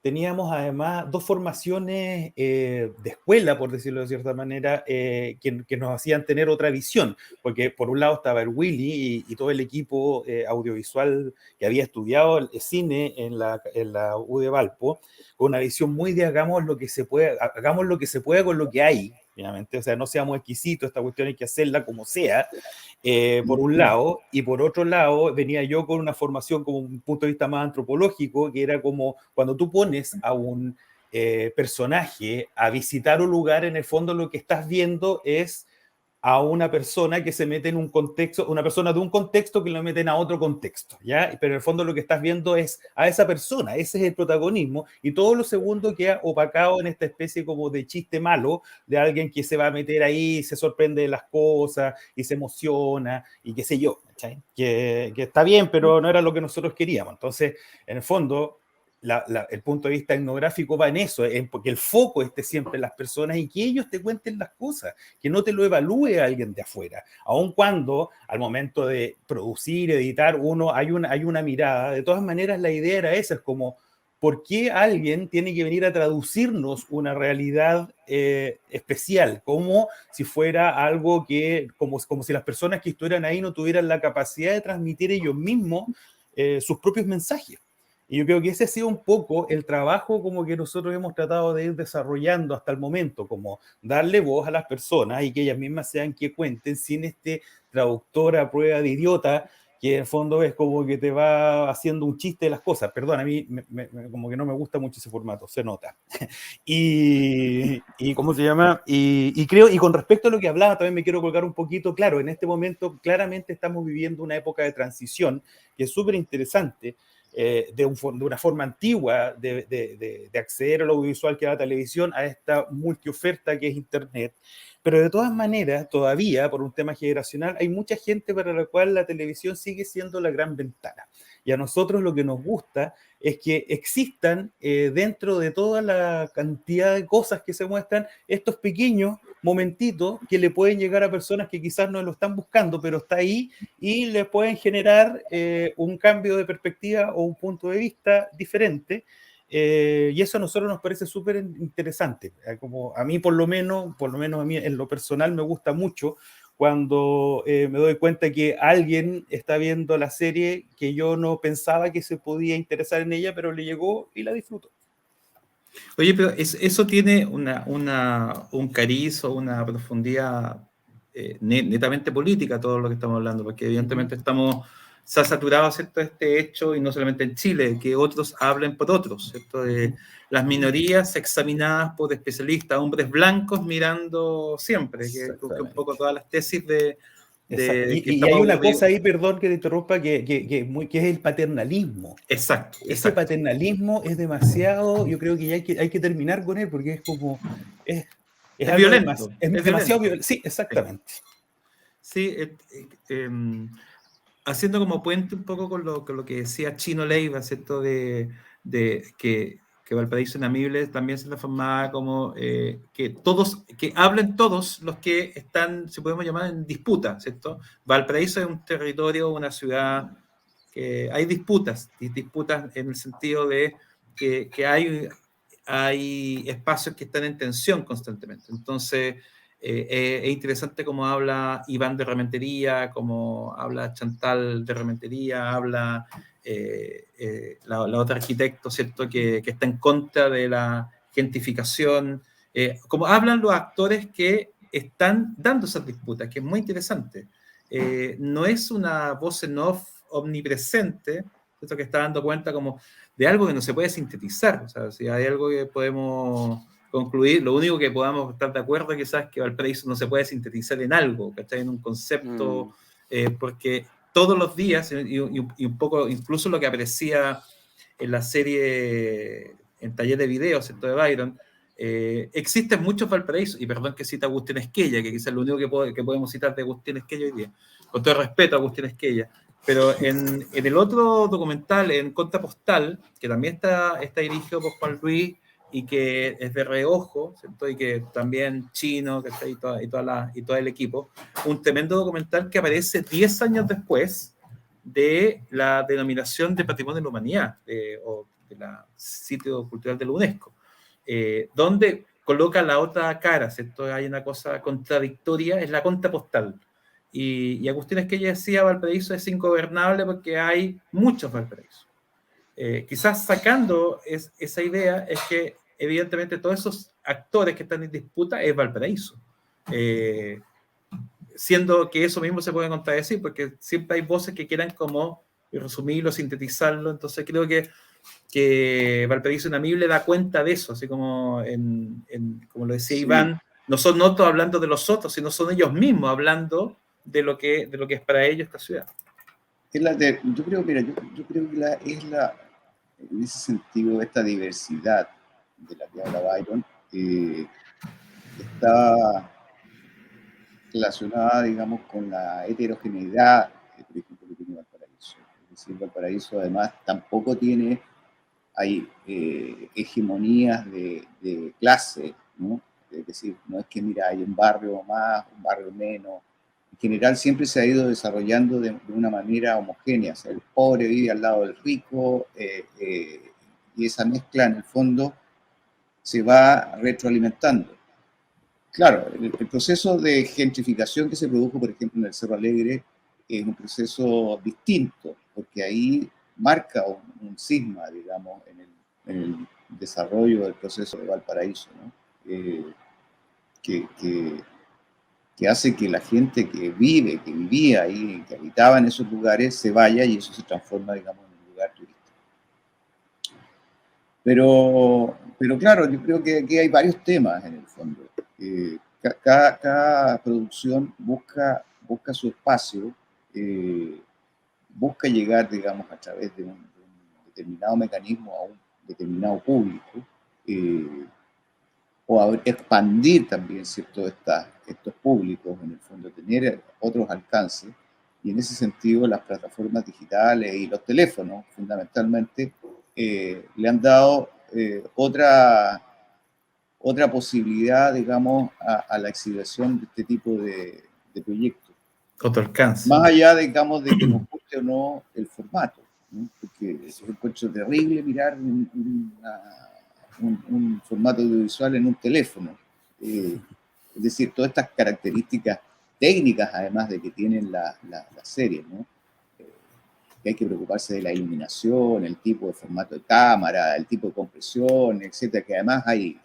teníamos además dos formaciones de escuela, por decirlo de cierta manera, que nos hacían tener otra visión, porque por un lado estaba el Willy y todo el equipo audiovisual que había estudiado el cine en la U de Valpo, con una visión muy de hagamos lo que se pueda con lo que hay, obviamente, o sea, no seamos exquisitos, esta cuestión hay que hacerla como sea, por un lado, y por otro lado venía yo con una formación como un punto de vista más antropológico, que era como cuando tú pones a un personaje a visitar un lugar, en el fondo lo que estás viendo es a una persona que se mete en un contexto, una persona de un contexto que lo meten a otro contexto, ¿ya? Pero en el fondo lo que estás viendo es a esa persona, ese es el protagonismo, y todo lo segundo queda opacado en esta especie como de chiste malo de alguien que se va a meter ahí, se sorprende de las cosas y se emociona y qué sé yo, ¿cachai? Que está bien, pero no era lo que nosotros queríamos. Entonces, en el fondo, el punto de vista etnográfico va en eso, en porque el foco esté siempre en las personas y que ellos te cuenten las cosas, que no te lo evalúe alguien de afuera, aun cuando al momento de producir, editar, hay una mirada. De todas maneras, la idea era esa, es como, ¿por qué alguien tiene que venir a traducirnos una realidad especial? Como si fuera algo que, como si las personas que estuvieran ahí no tuvieran la capacidad de transmitir ellos mismos sus propios mensajes. Y yo creo que ese ha sido un poco el trabajo como que nosotros hemos tratado de ir desarrollando hasta el momento, como darle voz a las personas y que ellas mismas sean que cuenten sin este traductor a prueba de idiota que en el fondo es como que te va haciendo un chiste de las cosas. Perdón, a mí como que no me gusta mucho ese formato, se nota. Y ¿cómo se llama? Y creo, y con respecto a lo que hablaba, también me quiero colgar un poquito, claro, en este momento claramente estamos viviendo una época de transición que es súper interesante, de una forma antigua de acceder al audiovisual que es la televisión a esta multioferta que es Internet. Pero de todas maneras, todavía, por un tema generacional, hay mucha gente para la cual la televisión sigue siendo la gran ventana. Y a nosotros lo que nos gusta es que existan dentro de toda la cantidad de cosas que se muestran estos pequeños momentitos que le pueden llegar a personas que quizás no lo están buscando, pero está ahí y le pueden generar un cambio de perspectiva o un punto de vista diferente. Y eso a nosotros nos parece súper interesante. Como a mí por lo menos a mí en lo personal me gusta mucho cuando me doy cuenta que alguien está viendo la serie que yo no pensaba que se podía interesar en ella, pero le llegó y la disfruto. Oye, pero eso tiene un cariz o una profundidad netamente política, todo lo que estamos hablando, porque evidentemente se ha saturado, ¿cierto?, este hecho, y no solamente en Chile, que otros hablen por otros, ¿cierto?, de las minorías examinadas por especialistas, hombres blancos mirando siempre, que es un poco todas las tesis de que Y hay una cosa ahí, perdón que te interrumpa, que es el paternalismo. Exacto. Ese paternalismo es demasiado, yo creo que hay que terminar con él, porque es como, es algo violento. Es demasiado violento. Sí, exactamente. Sí, haciendo como puente un poco con lo que decía Chino Leiva, ¿cierto? De que Valparaíso Inamible también se transformaba como que hablen todos los que están, si podemos llamar, en disputa, ¿cierto? Valparaíso es un territorio, una ciudad que hay disputas en el sentido de que hay espacios que están en tensión constantemente. Entonces, es interesante cómo habla Iván de Rementería, cómo habla Chantal de Rementería, habla la otra arquitecto, ¿cierto?, que está en contra de la gentrificación, como hablan los actores que están dando esas disputas, que es muy interesante. No es una voz en off omnipresente, ¿cierto?, que está dando cuenta como de algo que no se puede sintetizar. O sea, si hay algo que podemos concluir, lo único que podamos estar de acuerdo quizás es que Valparaíso no se puede sintetizar en algo, ¿cachai?, en un concepto, porque todos los días, y un poco incluso lo que aparecía en la serie, en Taller de Video, ¿cierto?, de Byron, existen muchos Valparaíso, y perdón que cita a Agustín Esquella, que quizás es lo único que podemos citar de Agustín Esquella hoy día, con todo respeto a Agustín Esquella, pero en el otro documental, en Contrapostal, que también está dirigido por Juan Luis y que es de reojo, ¿cierto?, y que también Chino, que está ahí, y todo el equipo, un tremendo documental que aparece 10 años después de la denominación de Patrimonio de la Humanidad, sitio cultural de la UNESCO, donde coloca la otra cara, ¿cierto? Hay una cosa contradictoria, es la contrapostal. Y Agustín Esquella decía, Valparaíso es ingobernable porque hay muchos Valparaíso. Quizás sacando esa idea es que evidentemente todos esos actores que están en disputa es Valparaíso. Siendo que eso mismo se puede contradecir, porque siempre hay voces que quieran como resumirlo, sintetizarlo, entonces creo que Valparaíso Inamible da cuenta de eso, así como, como lo decía Iván, no son otros hablando de los otros, sino son ellos mismos hablando de lo que es para ellos esta ciudad. Yo creo que en ese sentido, esta diversidad de la que habla Byron está relacionada, digamos, con la heterogeneidad, por ejemplo, que tiene Valparaíso. Es decir, Valparaíso además tampoco tiene, hay hegemonías de clase, ¿no? Es decir, no es que, mira, hay un barrio más, un barrio menos. En general siempre se ha ido desarrollando de una manera homogénea. O sea, el pobre vive al lado del rico y esa mezcla, en el fondo, se va retroalimentando. Claro, el proceso de gentrificación que se produjo, por ejemplo, en el Cerro Alegre, es un proceso distinto, porque ahí marca un sigma, digamos, en el desarrollo del proceso de Valparaíso, ¿no? Que hace que la gente que vivía ahí, que habitaba en esos lugares, se vaya y eso se transforma, digamos, en un lugar turístico. Pero claro, yo creo que aquí hay varios temas en el fondo. Cada producción busca su espacio, busca llegar, digamos, a través de un determinado mecanismo a un determinado público, o expandir también, ¿cierto?, estos públicos, en el fondo, tener otros alcances, y en ese sentido las plataformas digitales y los teléfonos, fundamentalmente, le han dado otra posibilidad, digamos, a la exhibición de este tipo de proyectos. Otro alcance. Más allá, digamos, de que nos guste o no el formato, ¿no? Porque es un encuentro terrible mirar un formato audiovisual en un teléfono. Es decir, todas estas características técnicas, además de que tienen las series, ¿no? Que hay que preocuparse de la iluminación, el tipo de formato de cámara, el tipo de compresión, etcétera, que además hay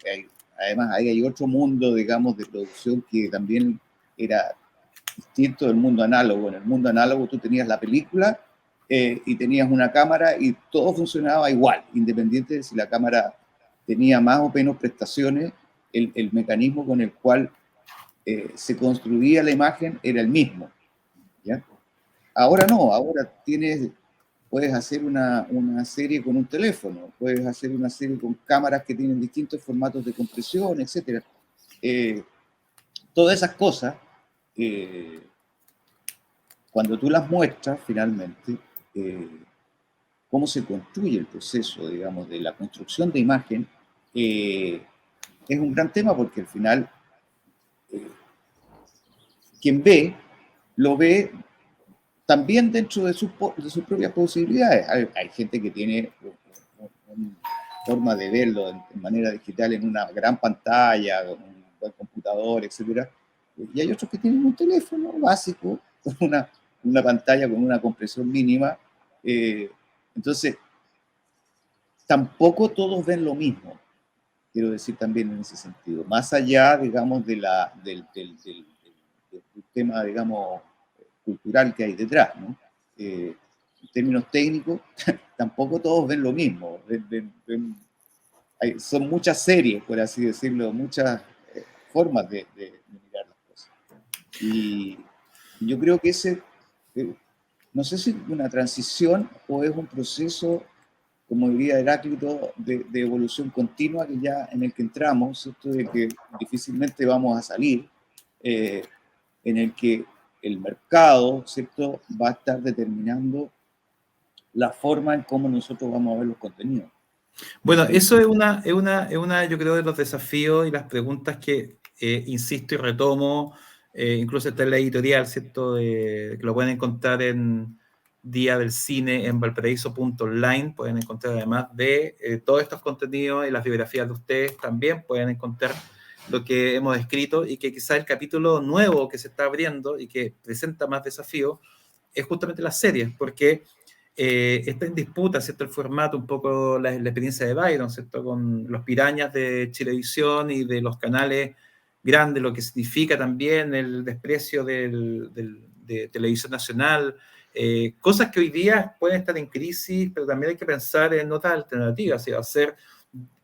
otro mundo, digamos, de producción que también era distinto del mundo análogo. En el mundo análogo tú tenías la película y tenías una cámara y todo funcionaba igual, independiente de si la cámara tenía más o menos prestaciones, el mecanismo con el cual se construía la imagen era el mismo, ¿ya? Ahora no, ahora puedes hacer una serie con un teléfono, puedes hacer una serie con cámaras que tienen distintos formatos de compresión, etc. Todas esas cosas, cuando tú las muestras finalmente, cómo se construye el proceso, digamos, de la construcción de imagen, es un gran tema, porque al final quien lo ve también dentro de sus propias posibilidades. Hay gente que tiene una forma de verlo de manera digital en una gran pantalla, con un buen computador, etc. Y hay otros que tienen un teléfono básico, con una pantalla con una compresión mínima. Entonces, tampoco todos ven lo mismo, quiero decir también en ese sentido. Más allá, digamos, del tema, digamos, cultural que hay detrás, ¿no? En términos técnicos, tampoco todos ven lo mismo. Son muchas series, por así decirlo, muchas formas de mirar las cosas. Y yo creo que no sé si es una transición o es un proceso, como diría Heráclito, de evolución continua en el que entramos, ¿cierto? De que difícilmente vamos a salir, en el que el mercado, ¿cierto?, va a estar determinando la forma en cómo nosotros vamos a ver los contenidos. Bueno, eso es una, yo creo, de los desafíos y las preguntas que insisto y retomo, incluso está en la editorial, ¿cierto?, que lo pueden encontrar en Día del Cine en Valparaíso.online. Pueden encontrar, además de todos estos contenidos y las biografías de ustedes, también pueden encontrar lo que hemos escrito, y que quizá el capítulo nuevo que se está abriendo y que presenta más desafíos es justamente las series, porque está en disputa, ¿cierto?, el formato, un poco la experiencia de Byron, ¿cierto?, con los pirañas de Chilevisión y de los canales grandes, lo que significa también el desprecio de Televisión Nacional, cosas que hoy día pueden estar en crisis, pero también hay que pensar en otras alternativas, si va a ser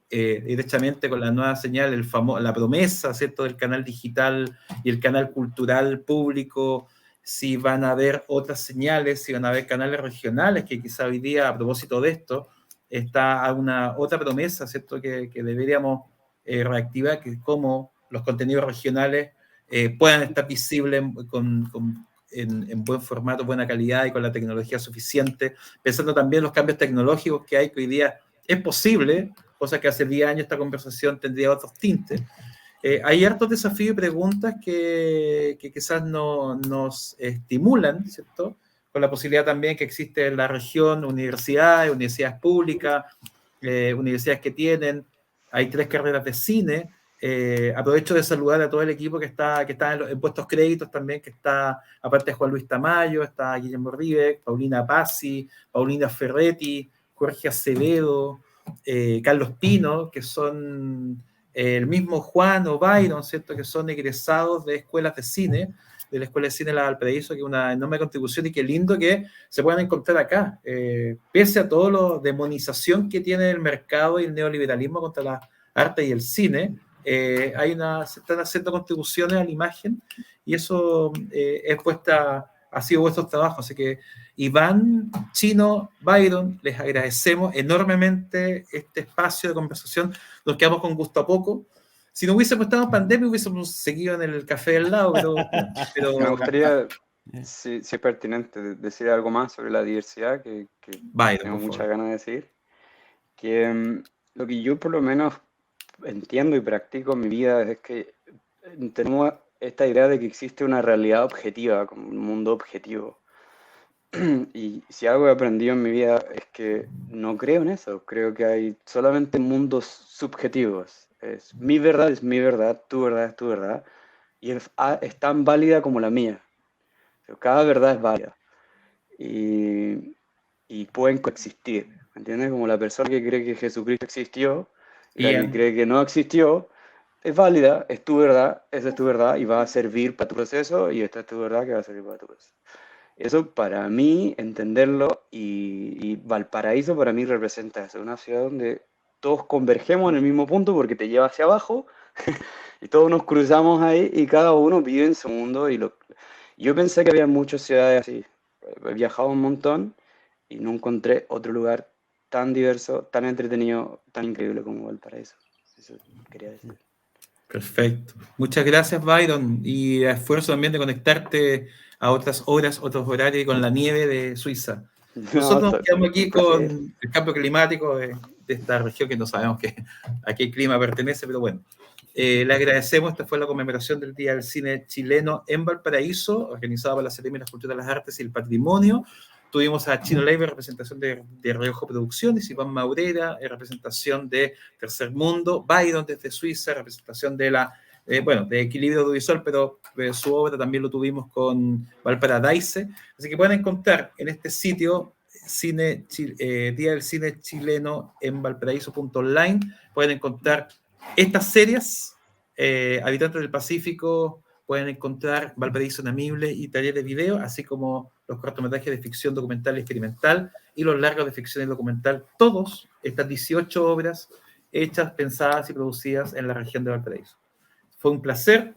directamente con la nueva señal, la promesa, ¿cierto?, del canal digital y el canal cultural público, si van a haber otras señales, si van a haber canales regionales, que quizá hoy día, a propósito de esto, está una otra promesa, ¿cierto?, que deberíamos reactivar, que es cómo los contenidos regionales puedan estar visibles en buen formato, buena calidad y con la tecnología suficiente, pensando también en los cambios tecnológicos que hay, que hoy día es posible, cosa que hace 10 años esta conversación tendría otros tintes. Hay hartos desafíos y preguntas que quizás nos estimulan, ¿cierto?, con la posibilidad también que existe en la región universidades públicas, universidades que hay 3 carreras de cine. Aprovecho de saludar a todo el equipo que está en puestos créditos también, que está, aparte de Juan Luis Tamayo, está Guillermo Ribe, Paulina Pazzi, Paulina Ferretti, Jorge Acevedo, Carlos Pino, que son el mismo Juan o Byron, ¿cierto?, que son egresados de escuelas de cine, de la Escuela de Cine de La Valparaíso, que es una enorme contribución, y qué lindo que se puedan encontrar acá, pese a toda la demonización que tiene el mercado y el neoliberalismo contra la arte y el cine. Se están haciendo contribuciones a la imagen, y eso ha sido vuestro trabajo. Así que Iván, Chino, Byron, les agradecemos enormemente este espacio de conversación. Nos quedamos con gusto a poco. Si no hubiésemos estado en pandemia, hubiésemos seguido en el café del lado, pero Me gustaría, si es pertinente, decir algo más sobre la diversidad, que Byron, tengo por muchas favor. ganas de decir. Que lo que yo por lo menos entiendo y practico en mi vida es que tenemos esta idea de que existe una realidad objetiva, como un mundo objetivo. Y si algo he aprendido en mi vida es que no creo en eso, creo que hay solamente mundos subjetivos. Es mi verdad, tu verdad es tu verdad, y es tan válida como la mía. Cada verdad es válida y pueden coexistir, ¿me entiendes? Como la persona que cree que Jesucristo existió y la que cree que no existió, es válida, es tu verdad, esa es tu verdad y va a servir para tu proceso, y esta es tu verdad que va a servir para tu proceso. Eso para mí, entenderlo, y Valparaíso para mí representa eso, una ciudad donde todos convergemos en el mismo punto porque te lleva hacia abajo y todos nos cruzamos ahí y cada uno vive en su mundo. Yo pensé que había muchas ciudades así, he viajado un montón y no encontré otro lugar tan diverso, tan entretenido, tan increíble como Valparaíso. Eso quería decir. Perfecto. Muchas gracias, Byron, y esfuerzo también de conectarte a otras horas, otros horarios, y con la nieve de Suiza. Nosotros nos quedamos aquí con el cambio climático de esta región, que no sabemos a qué clima pertenece, pero bueno. Le agradecemos. Esta fue la conmemoración del Día del Cine Chileno en Valparaíso, organizada por la Seremi de las Culturas, las Artes y el Patrimonio. Tuvimos a Chino Leiber, representación de Riojo Producciones, Iván Maurera, representación de Tercer Mundo, Byron desde Suiza, representación de de Equilibrio Audiovisual, pero su obra también lo tuvimos con Valparaíso. Así que pueden encontrar en este sitio Día del Cine Chileno en Valparaíso.online, pueden encontrar estas series, Habitantes del Pacífico, pueden encontrar Valparaíso Namible y Taller de Video, así como los cortometrajes de ficción documental y experimental y los largos de ficción y documental, todos estas 18 obras hechas, pensadas y producidas en la región de Valparaíso. Fue un placer.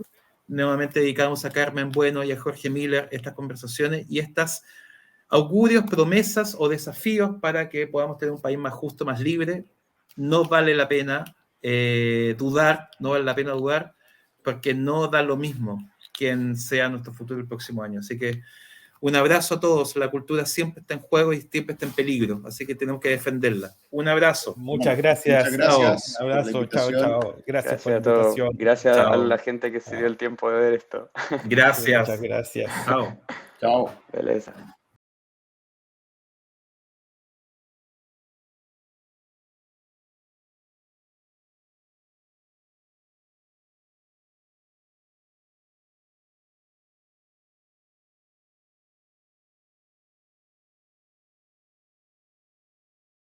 Nuevamente dedicamos a Carmen Bueno y a Jorge Miller estas conversaciones y estas augurios, promesas o desafíos para que podamos tener un país más justo, más libre. No vale la pena dudar, porque no da lo mismo quién sea nuestro futuro el próximo año. Así que un abrazo a todos. La cultura siempre está en juego y siempre está en peligro, así que tenemos que defenderla. Un abrazo. Muchas gracias. Muchas gracias. Un abrazo. Chao. Gracias por la a todos. invitación. Gracias a la gente que se dio el tiempo de ver esto. Gracias. Muchas gracias. Chao. Chao. Beleza.